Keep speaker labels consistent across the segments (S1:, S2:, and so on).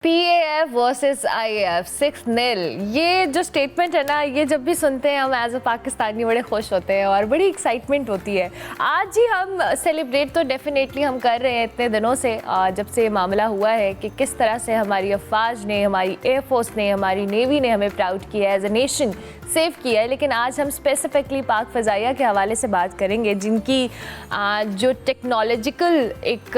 S1: PAF versus IAF 6-0 ये जो statement है ना, ये जब भी सुनते हैं हम एज अ पाकिस्तानी बड़े खुश होते हैं और बड़ी एक्साइटमेंट होती है। आज ही हम सेलिब्रेट तो डेफिनेटली हम कर रहे हैं इतने दिनों से, जब से ये मामला हुआ है कि किस तरह से हमारी अफवाज ने, हमारी एयरफोर्स ने, हमारी नेवी ने हमें प्राउड किया है, एज अ नेशन सेव किया है। लेकिन आज हम स्पेसिफिकली पाक फ़ज़ाइया के हवाले से बात करेंगे, जिनकी जो टेक्नोलॉजिकल एक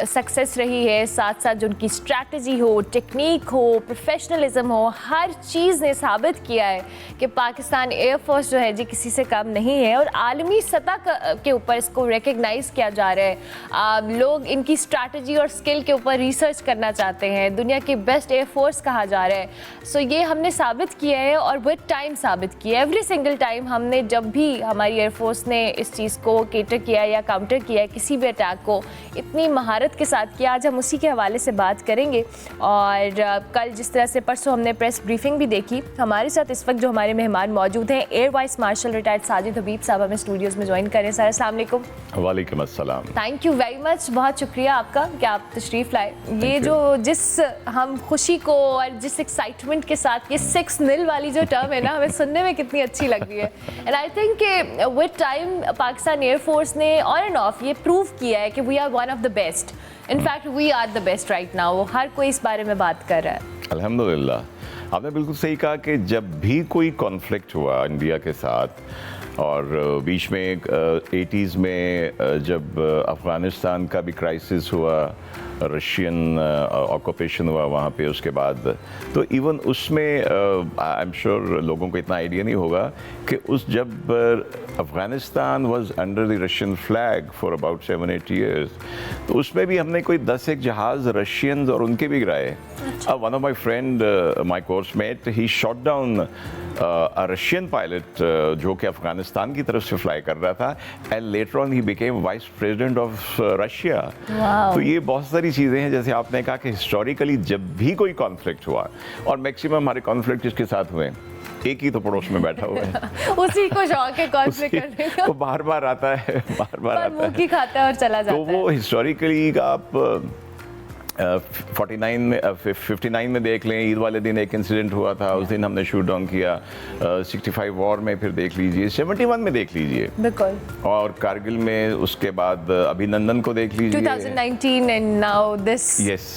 S1: सक्सेस रही है, साथ साथ जो उनकी स्ट्रैटेजी हो, टेक्निक हो, प्रोफेशनलिज्म हो, हर चीज़ ने साबित किया है कि पाकिस्तान एयरफोर्स जो है जी किसी से कम नहीं है। और आलमी सतह के ऊपर इसको रिकग्नाइज़ किया जा रहा है। लोग इनकी स्ट्रैटेजी और स्किल के ऊपर रिसर्च करना चाहते हैं, दुनिया की बेस्ट एयरफोर्स कहा जा रहा है। सो ये हमने साबित किया है और विद टाइम साबित किया। एवरी सिंगल टाइम हमने जब भी हमारी एयरफोर्स ने इस चीज़ को केटर किया या काउंटर किया है, किसी भी अटैक को इतनी महारत के साथ किया। आज हम उसी के हवाले से बात करेंगे। और कल जिस तरह से परसों हमने प्रेस ब्रीफिंग भी देखी, हमारे साथ इस वक्त जो हमारे मेहमान मौजूद हैं, air vice marshal retired Sajid Habib Sahab हमें स्टूडियोज़ में ज्वाइन करें। सर अस्सलाम वालेकुम।
S2: वालेकुम अस्सलाम।
S1: थैंक यू वेरी मच, बहुत शुक्रिया आपका कि आप तशरीफ़ लाए। ये जो जिस हम खुशी को और जिस एक्साइटमेंट के साथ ये 6-0 वाली जो टर्म है ना, हमें सुनने में कितनी अच्छी लग रही है। एंड आई थिंक कि विद टाइम पाकिस्तान एयरफोर्स ने ऑन एंड ऑफ ये प्रूव किया है कि we are one of the best. In fact we are the best right now. हर कोई इस बारे में बात कर रहा है।
S2: अल्हम्दुलिल्लाह, आपने बिल्कुल सही कहा कि जब भी कोई कॉन्फ्लिक्ट हुआ इंडिया के साथ, और बीच में 80s में जब अफ़गानिस्तान का भी क्राइसिस हुआ, रशियन ऑक्यूपेशन हुआ वहाँ पे, उसके बाद तो इवन उसमें आई एम श्योर लोगों को इतना आइडिया नहीं होगा कि उस जब Afghanistan was under the Russian flag for about 7-8 years, तो उसमें भी हमने कोई 10 एक जहाज़ रशियंस और उनके भी गिराए। One of my friend, my coursemate, he shot down a Russian pilot जो कि अफगानिस्तान की तरफ से फ्लाई कर रहा था, and later on he became vice president of Russia. तो ये बहुत सारी चीज़ें हैं, जैसे आपने कहा कि हिस्टोरिकली जब भी कोई कॉन्फ्लिक्ट हुआ, और मैक्सिमम हमारे कॉन्फ्लिक्ट इसके साथ हुए, एक ही तो पड़ोस में बैठा हुआ है
S1: उसी को शौक है कॉन्फ्लिक्ट करने का,
S2: वो बार बार आता है, बार बार आता है,
S1: मुंह खाता है और चला जाता है।
S2: तो वो हिस्टोरिकली आप 49 में 59 में देख लें, ईद वाले दिन एक इंसिडेंट हुआ था, उस दिन हमने शूट डाउन किया। 65 वॉर में फिर देख लीजिए, 71 में देख लीजिए,
S1: बिल्कुल,
S2: और कारगिल में, उसके बाद अभिनंदन को देख लीजिए,
S1: 2019 एंड नाउ दिस।
S2: यस।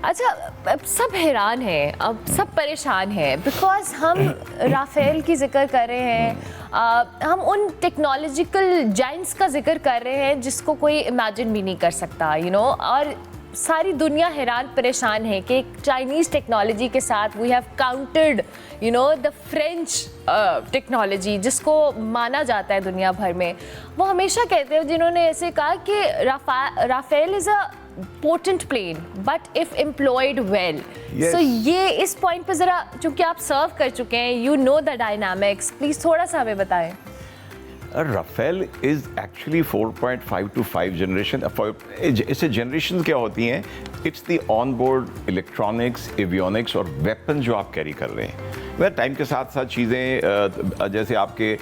S1: अच्छा, अब सब हैरान हैं, अब सब परेशान हैं, बिकॉज हम राफेल की जिक्र कर रहे हैं, हम उन टेक्नोलॉजिकल जाइंट्स का जिक्र कर रहे हैं जिसको कोई इमेजिन भी नहीं कर सकता, यू नो। और सारी दुनिया हैरान परेशान है कि चाइनीज़ टेक्नोलॉजी के साथ we have countered, you know, the French technology, जिसको माना जाता है दुनिया भर में। वो हमेशा कहते हैं, जिन्होंने ऐसे कहा कि Rafale is a potent plane but if employed well. So ये इस पॉइंट पे ज़रा, चूँकि आप सर्व कर चुके हैं, you know the dynamics, please थोड़ा सा हमें बताएं।
S2: Rafale is actually 4.5 to 5 generation. इससे जनरेशन क्या होती हैं? It's the on board electronics, avionics और वेपन जो आप कैरी कर रहे हैं। वह टाइम के साथ साथ चीज़ें, जैसे आपके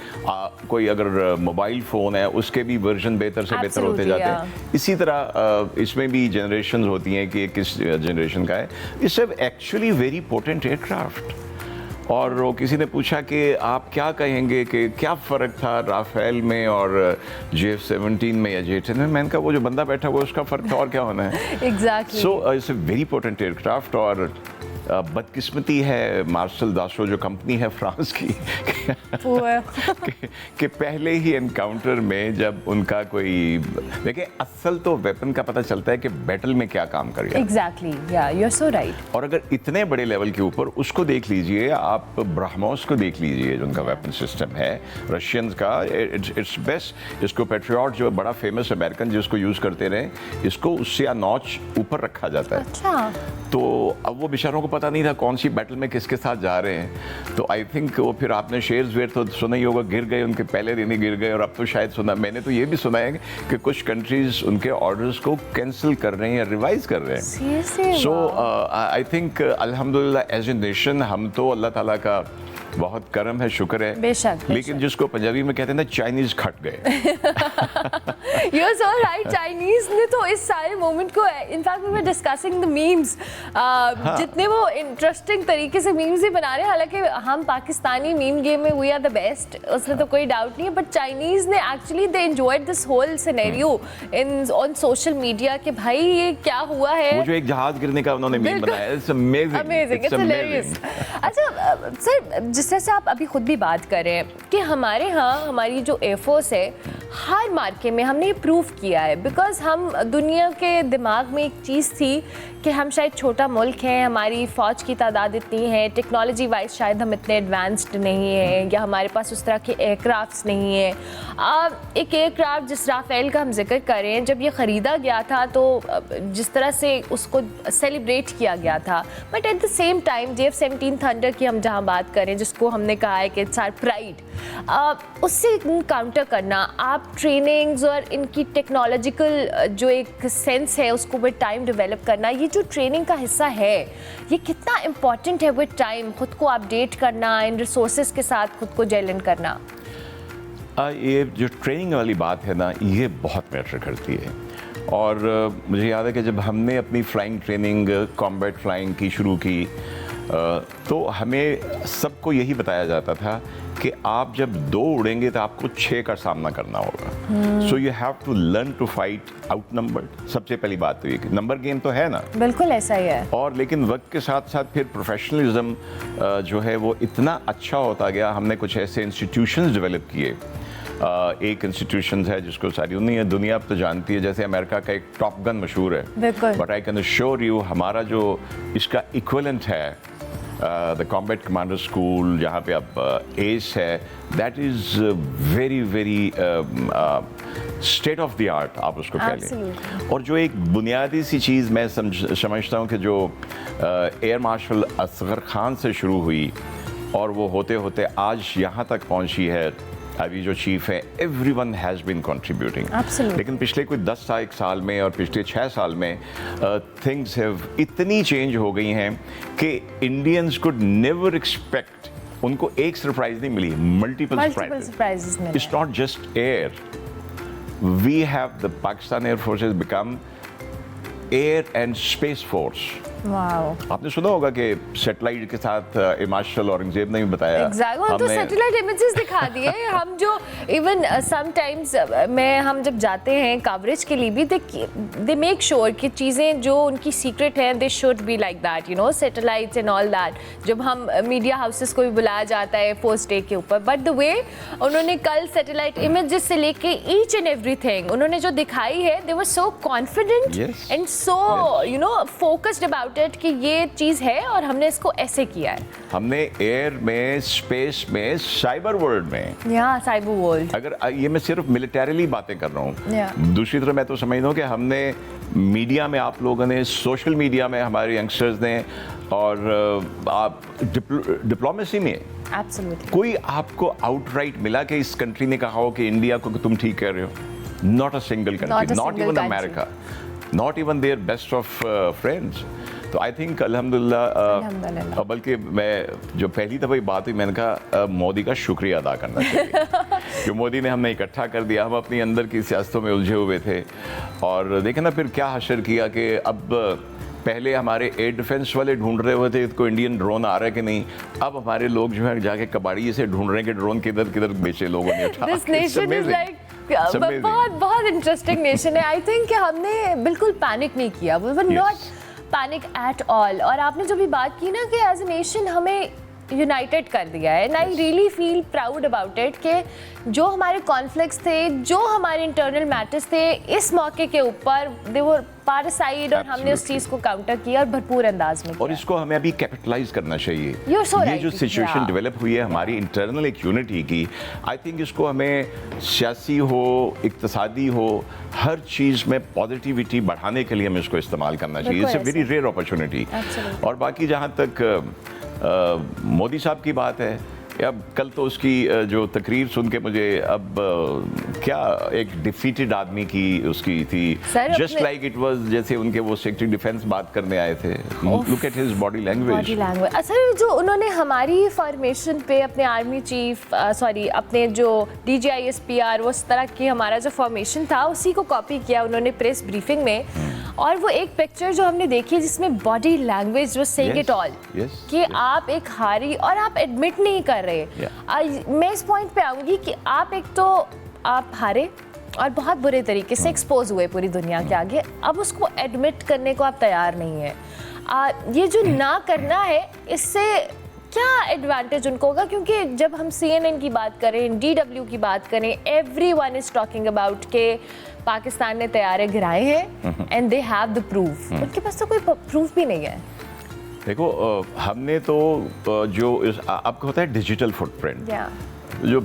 S2: कोई अगर मोबाइल फ़ोन है, उसके भी वर्जन बेहतर से बेहतर होते जाते हैं। इसी तरह इसमें भी जनरेशन होती हैं कि किस जनरेशन का है। It's actually very potent aircraft. और वो किसी ने पूछा कि आप क्या कहेंगे कि क्या फ़र्क था राफेल में और JF-17 में या J-10 में? मैंने कहा वो जो बंदा बैठा हुआ उसका फ़र्क था, और क्या होना है।
S1: Exactly.
S2: So it's a very potent aircraft. और बदकिस्मती है मार्शल दाशो जो कंपनी है फ्रांस की कि पहले ही एनकाउंटर में जब उनका कोई, देखिए असल तो वेपन का पता चलता है कि बैटल में क्या काम करेगा।
S1: एग्जैक्टली, या यू आर सो राइट।
S2: और अगर इतने बड़े लेवल के ऊपर उसको देख लीजिए, आप ब्रह्मोस को देख लीजिए, जो उनका वेपन सिस्टम है रशियंस का, इट्स बेस्ट। इसको पेट्रियट जो बड़ा फेमस अमेरिकन जिसको यूज़ करते रहे, इसको उससे नॉच ऊपर रखा जाता है।
S1: अच्छा।
S2: तो अब वो बेचारों को पता नहीं था कौन सी बैटल में किसके साथ जा रहे हैं। तो आई थिंक वो फिर आपने शेयर्स वेयर तो सुना ही होगा, गिर गए, उनके पहले दिन ही गिर गए। और अब तो शायद सुना, मैंने तो ये भी सुना है कि कुछ कंट्रीज उनके ऑर्डर्स को कैंसिल कर रहे हैं या रिवाइज कर रहे हैं। सो आई थिंक अल्हम्दुलिल्लाह एज ए नेशन हम तो अल्लाह ताला का बहुत करम है, शुक्र है।
S1: बेशक,
S2: लेकिन जिसको पंजाबी में कहते हैं ना, चाइनीज खट गए।
S1: You're so right, चाइनीज ने तो इस सारे मोमेंट को, in fact we were discussing the memes, जितने वो इंटरेस्टिंग तरीके से मीम्स ही बना रहे हैं। हालांकि हम पाकिस्तानी मीम गेम में वी आर द बेस्ट, उसमें तो कोई डाउट नहीं है, बट चाइनीज ने actually they enjoyed this whole scenario in on social media कि भाई ये क्या हुआ है।
S2: वो जो एक जहाज गिरने का उन्होंने मीम बनाया, it's amazing,
S1: amazing, it's hilarious. अच्छा सर, जिस तरह से आप अभी खुद भी बात कर रहे हैं कि हमारे यहाँ हमारी जो एयरफोर्स है, हर मार्के में हमने ये प्रूव किया है, बिकॉज हम दुनिया के दिमाग में एक चीज़ थी कि हम शायद छोटा मुल्क हैं, हमारी फ़ौज की तादाद इतनी है, टेक्नोलॉजी वाइज शायद हम इतने एडवांस्ड नहीं हैं, या हमारे पास उस तरह के एयरक्राफ्ट्स नहीं हैं। एक एयरक्राफ्ट जिस राफेल का हम जिक्र कर रहे हैं, जब ये ख़रीदा गया था तो जिस तरह से उसको सेलिब्रेट किया गया था, but at the same time JF-17 thunder की हम जहाँ बात करें, जिसको हमने कहा है कि इट्स आवर प्राइड, उससे काउंटर करना, आप ट्रेनिंग्स और इनकी टेक्नोलॉजिकल जो एक सेंस है उसको विद टाइम डेवलप करना, ये जो ट्रेनिंग का हिस्सा है, ये कितना इम्पॉर्टेंट है विद टाइम, खुद को अपडेट करना, इन रिसोर्सेज के साथ खुद को जेल इन करना।
S2: ये जो ट्रेनिंग वाली बात है ना, ये बहुत मैटर करती है। और मुझे याद है कि जब हमने अपनी फ्लाइंग ट्रेनिंग कॉम्बैट फ्लाइंग की शुरू की, तो हमें सबको यही बताया जाता था कि आप जब 2 उड़ेंगे तो आपको 6 का सामना करना होगा। So you have to learn to fight outnumbered. सबसे पहली बात तो ये कि नंबर गेम तो है ना, बिल्कुल ऐसा ही है। और लेकिन वक्त के साथ साथ फिर प्रोफेशनलिज्म जो है वो इतना अच्छा होता गया। हमने कुछ ऐसे इंस्टीट्यूशंस डेवलप किए। एक इंस्टीट्यूशन है जिसको सारी दुनिया अब तो जानती है, जैसे अमेरिका का एक टॉप गन मशहूर है, but I can assure you हमारा जो इसका इक्विवेलेंट है द कॉम्बैट कमांडर स्कूल, जहाँ पे अब एस है, that is very very state of the art, आप उसको कह लें। और जो एक बुनियादी सी चीज़ मैं समझता हूँ कि जो एयर मार्शल असगर खान से शुरू हुई और वो होते होते आज यहाँ तक पहुँची है, अभी जो चीफ है, एवरीवन हैज़ बीन कंट्रीब्यूटिंग। लेकिन पिछले कोई 10 साल में और पिछले 6 साल में थिंग्स हैव इतनी चेंज हो गई हैं कि इंडियंस कुड नेवर एक्सपेक्ट, उनको एक सरप्राइज नहीं मिली, multiple surprises. It's not just air, we have the Pakistan air force has become air and space force. आपने सुना होगा कि सैटेलाइट के साथ मार्शल औरंगजेब ने भी बताया,
S1: हमने तो सैटेलाइट इमेजेस दिखा दिए। हम जो इवन समटाइम्स हम जब जाते हैं कवरेज के लिए भी, दे मेक श्योर कि चीज़ें जो उनकी सीक्रेट हैं they should be like that, you know, satellites and all that. जब हम मीडिया हाउसेस को भी बुलाया जाता है फर्स्ट डे के ऊपर, बट द वे उन्होंने कल सैटेलाइट इमेजेस से लेके ईच एंड एवरीथिंग उन्होंने जो दिखाई है, they were so confident and so you know focused about कि ये चीज है और हमने इसको ऐसे किया है।
S2: हमने एयर में, स्पेस में, साइबर वर्ल्ड में,
S1: साइबर वर्ल्ड,
S2: अगर ये मैं सिर्फ मिलिटरीली बातें कर रहा हूँ, दूसरी तरफ मैं तो समझता हूँ कि हमने मीडिया में, आप लोगों ने सोशल मीडिया में, हमारे यंगस्टर्स ने, और आप डिप्लोमेसी में कोई आपको आउटराइट मिला कि इस कंट्री ने कहा हो कि इंडिया को तुम ठीक कह रहे हो? Not a single country, not even America, not even their best of friends. तो आई थिंक अल्हम्दुलिल्लाह, बल्कि मैं जो पहली दफ़ा बात हुई, मैंने कहा मोदी का शुक्रिया अदा करना चाहिए कि मोदी ने हमें इकट्ठा कर दिया। हम अपनी अंदर की सियासतों में उलझे हुए थे, और देखें ना फिर क्या हशर किया कि अब पहले हमारे एयर डिफेंस वाले ढूंढ रहे हुए थे कोई इंडियन ड्रोन आ रहा है कि नहीं, अब हमारे लोग जो है जाके कबाड़ी से ढूंढ रहे हैं कि ड्रोन किधर किधर बेचे लोगों ने उठा।
S1: बहुत बहुत इंटरेस्टिंग नेशन है। आई थिंक कि हमने बिल्कुल पैनिक नहीं किया, we were not panic at all. और आपने जो भी बात की ना कि एज ए नेशन हमें यूनाइटेड कर दिया है and I really feel proud about it कि जो हमारे कॉन्फ्लिक्ट्स थे, जो हमारे इंटरनल मैटर्स थे, इस मौके के ऊपर दे वर पारसाइड और हमने उस चीज़ को काउंटर किया और भरपूर अंदाज में किया।
S2: और इसको हमें अभी कैपिटलाइज करना चाहिए।
S1: You're so
S2: ये
S1: right.
S2: जो सिचुएशन
S1: Yeah.
S2: डेवलप हुई है हमारी इंटरनल एक यूनिटी की, आई थिंक इसको हमें सियासी हो, इक्तिसादी हो, हर चीज़ में पॉजिटिविटी बढ़ाने के लिए हमें इसको इस्तेमाल करना चाहिए। It's a very rare opportunity. और बाकी जहाँ तक मोदी साहब की बात है, अब कल तो उसकी जो तकरीर सुन के मुझे अब क्या एक डिफीटेड आदमी की उसकी थी, जस्ट लाइक इट वाज जैसे उनके वो सेक्रेटरी डिफेंस बात करने आए थे। Look at his body language.
S1: असल जो उन्होंने हमारी फॉर्मेशन पे अपने आर्मी चीफ अपने जो DGISPR वो उस तरह की हमारा जो फॉर्मेशन था उसी को कॉपी किया उन्होंने प्रेस ब्रीफिंग में। और वो एक पिक्चर जो हमने देखी जिसमें बॉडी लैंग्वेज जो सेइंग इट ऑल कि आप एक हारी और आप एडमिट नहीं कर रहे। मैं इस पॉइंट पे आऊंगी कि आप एक तो आप हारे और बहुत बुरे तरीके से एक्सपोज हुए पूरी दुनिया के आगे, अब उसको एडमिट करने को आप तैयार नहीं है। ये जो ना करना है इससे क्या एडवांटेज उनको होगा, क्योंकि जब हम CNN की बात करें, DW की बात करें, एवरीवन इज टॉकिंग अबाउट के पाकिस्तान ने तैयारे गिराए हैं and they have the proof. उनके पास तो कोई प्रूफ भी नहीं है।
S2: देखो हमने तो जो आपको होता है डिजिटल फुटप्रिंट, जो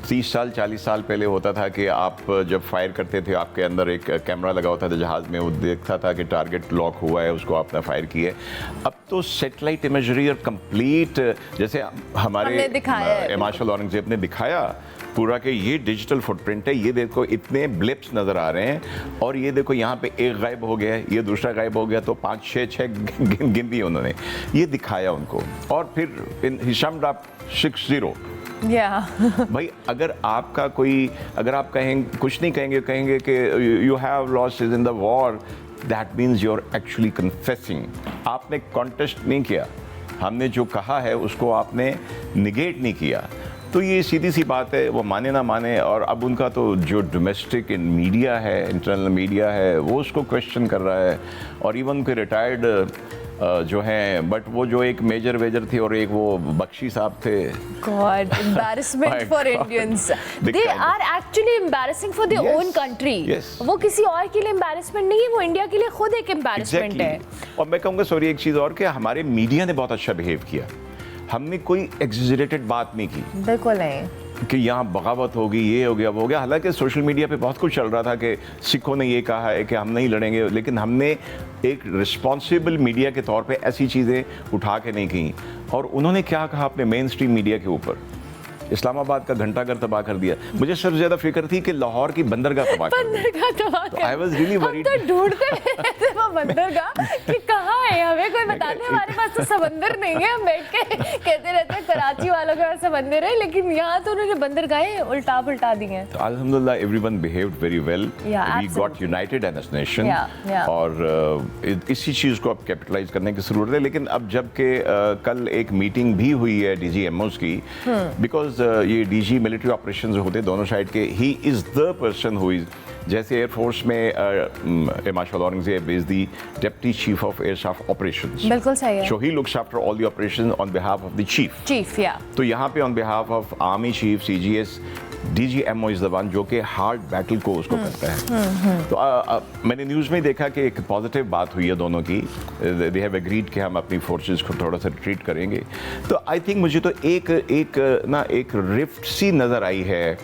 S2: 30 साल 40 साल पहले होता था कि आप जब फायर करते थे आपके अंदर एक कैमरा लगा होता था जहाज़ में, वो देखता था कि टारगेट लॉक हुआ है, उसको आपने फायर किया है। अब तो सैटेलाइट इमेजरी और कंप्लीट, जैसे हमारे मार्शल औरंगजेब ने दिखाया पूरा कि ये डिजिटल फुटप्रिंट है, ये देखो इतने ब्लिप्स नज़र आ रहे हैं और ये देखो यहाँ पे एक गायब हो गया है, ये दूसरा गायब हो गया, तो 5 6 गिन दिए उन्होंने, ये दिखाया उनको। और फिर ही सम्ड अप 6-0। भाई अगर आपका कोई, अगर आप कहेंगे कुछ नहीं कहेंगे कि you have lost in the war, that means you are actually confessing. आपने कॉन्टेस्ट नहीं किया, हमने जो कहा है उसको आपने निगेट नहीं किया। तो ये सीधी सी बात है, वो माने ना माने। और अब उनका तो जो डोमेस्टिक मीडिया है, इंटरनल मीडिया है, वो उसको क्वेश्चन कर रहा है। और इवन उनके रिटायर्ड जो हैं, बट वो जो एक मेजर वेजर थे और एक वो बख्शी साहब थे,
S1: God, embarrassment for Indians. They are actually embarrassing for their own country. वो किसी और के लिए embarrassment नहीं है, वो इंडिया के लिए खुद एक embarrassment है।
S2: और मैं कहूँगा सॉरी एक चीज़ और, कि हमारे मीडिया ने बहुत अच्छा बिहेव किया, हमने कोई एग्जेजरेटेड बात नहीं की।
S1: बिल्कुल नहीं
S2: कि यहाँ बगावत होगी, ये हो गया, वो हो गया। हालांकि सोशल मीडिया पे बहुत कुछ चल रहा था कि सिखों ने ये कहा है कि हम नहीं लड़ेंगे, लेकिन हमने एक रिस्पॉन्सिबल मीडिया के तौर पे ऐसी चीज़ें उठा के नहीं की। और उन्होंने क्या कहा अपने मेन स्ट्रीम मीडिया के ऊपर, इस्लामाबाद का घंटाघर तबाह कर दिया। मुझे सबसे ज्यादा फिक्र थी कि लाहौर की बंदरगाह तबाह कर दी। I was really worried.
S1: हम तो ढूंढते रहते वो बंदरगाह कि कहाँ है, हमें कोई बता दे। हमारे पास तो समंदर नहीं है, हम बैठ के कहते रहते हैं कराची वालों के पास समंदर है, लेकिन यहाँ तो उन्होंने बंदरगाहें उल्टा पुल्टा दी हैं।
S2: तो अल्हम्दुलिल्लाह everyone behaved very well, we got united as a nation. और इसी चीज़ को अब कैपिटलाइज करने की ज़रूरत है। लेकिन अब जबकि कल एक मीटिंग भी हुई है DGMOs की, बिकॉज ये DG मिलिट्री ऑपरेशंस होते दोनों साइड के, he is the person who is, जैसे एयरफोर्स में marshal Aurangzeb is the deputy chief of air staff operations.
S1: बिल्कुल सही है।
S2: So he looks after all the operations on behalf of the chief.
S1: या
S2: तो यहाँ पे on behalf of army chief CGS, DGMO is the one जो कि hard battle को उसको करता है। तो मैंने न्यूज़ में देखा कि एक पॉजिटिव बात हुई है दोनों की, दे हैव एग्रीड कि हम अपनी फोर्सेस को थोड़ा सा रिट्रीट करेंगे। तो आई थिंक मुझे तो एक रिफ्ट सी नज़र आई है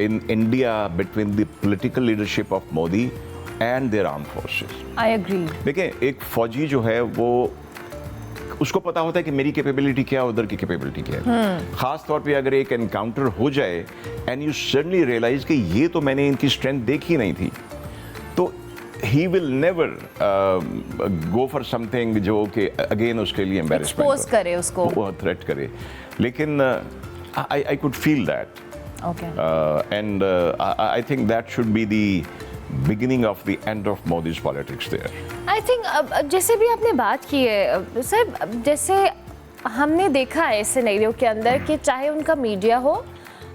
S2: in India between the political leadership of Modi and their armed forces.
S1: I agree.
S2: देखिए एक फौजी जो है वो उसको पता होता है कि मेरी कैपेबिलिटी क्या है, उधर की कैपेबिलिटी क्या है। खास तौर पे अगर एक एनकाउंटर हो जाए एंड यू सडनली रियलाइज कि ये तो मैंने इनकी स्ट्रेंथ देखी नहीं थी, तो he will never go for something जो कि अगेन उसके लिए एम्बैरेसमेंट
S1: एक्सपोज करे उसको,
S2: वो थ्रेट करे। लेकिन I could feel that.
S1: Okay.
S2: And I think that should be the beginning of the end of Modi's politics there.
S1: I think जैसे भी आपने बात की है सर, जैसे हमने देखा है इस सिनेरियो के अंदर कि चाहे उनका मीडिया हो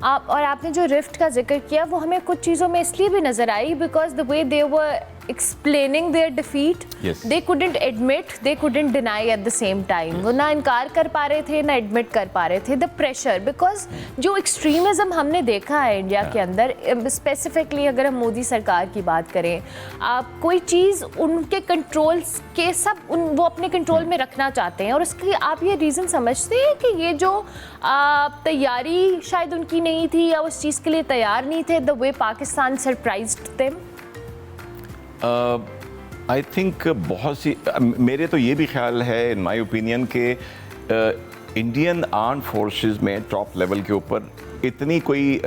S1: और आपने जो रिफ्ट का जिक्र किया वो हमें कुछ चीज़ों में इसलिए भी नज़र आई because the way they were explaining their defeat.
S2: Yes.
S1: They couldn't admit, they couldn't deny at the same time. वो ना इनकार कर पा रहे थे ना एडमिट कर पा रहे थे. The pressure, because जो एक्सट्रीमिज्म हमने देखा है इंडिया के अंदर, स्पेसिफिकली अगर हम मोदी सरकार की बात करें, आप कोई चीज़ उनके कंट्रोल के वो अपने कंट्रोल में रखना चाहते हैं, और उसकी आप ये रीज़न समझते हैं कि ये जो तैयारी शायद उनकी नहीं थी या उस चीज़ के लिए तैयार नहीं थे, the way Pakistan surprised them?
S2: I think बहुत सी मेरे तो ये भी ख्याल है इन माय ओपिनियन के इंडियन आर्म फोर्सेस में टॉप लेवल के ऊपर इतनी कोई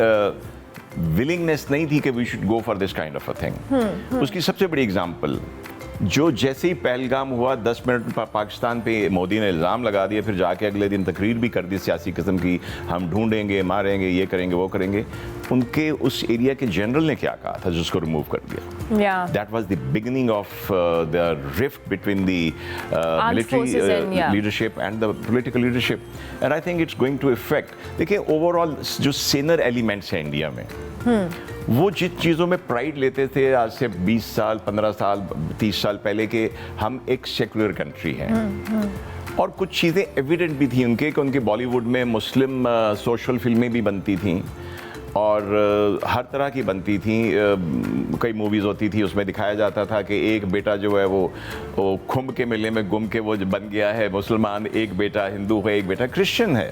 S2: विलिंगनेस नहीं थी कि we should go for this kind of a thing. उसकी सबसे बड़ी एग्जांपल, जो जैसे ही पहलगाम हुआ 10 मिनट में पाकिस्तान पे मोदी ने इल्ज़ाम लगा दिया, फिर जाके अगले दिन तकरीर भी कर दी सियासी किस्म की, हम ढूंढेंगे, मारेंगे, ये करेंगे, वो करेंगे. उनके उस एरिया के जनरल ने क्या कहा था जिसको रिमूव कर दिया? That was the beginning of the rift between the military leadership and the political leadership, and I think it's going to effect. देखिए ओवरऑल जो सेनर एलिमेंट्स हैं इंडिया में, वो जिन चीज़ों में प्राइड लेते थे आज से 20 साल 15 साल 30 साल पहले के, हम एक सेकुलर कंट्री हैं, और कुछ चीज़ें एविडेंट भी थी उनके कि उनके बॉलीवुड में मुस्लिम सोशल फिल्में भी बनती थीं और हर तरह की बनती थी. कई मूवीज़ होती थी उसमें दिखाया जाता था कि एक बेटा जो है वो खुम्ब के मेले में गुम के वो बन गया है मुसलमान, एक बेटा हिंदू है, एक बेटा क्रिश्चियन है.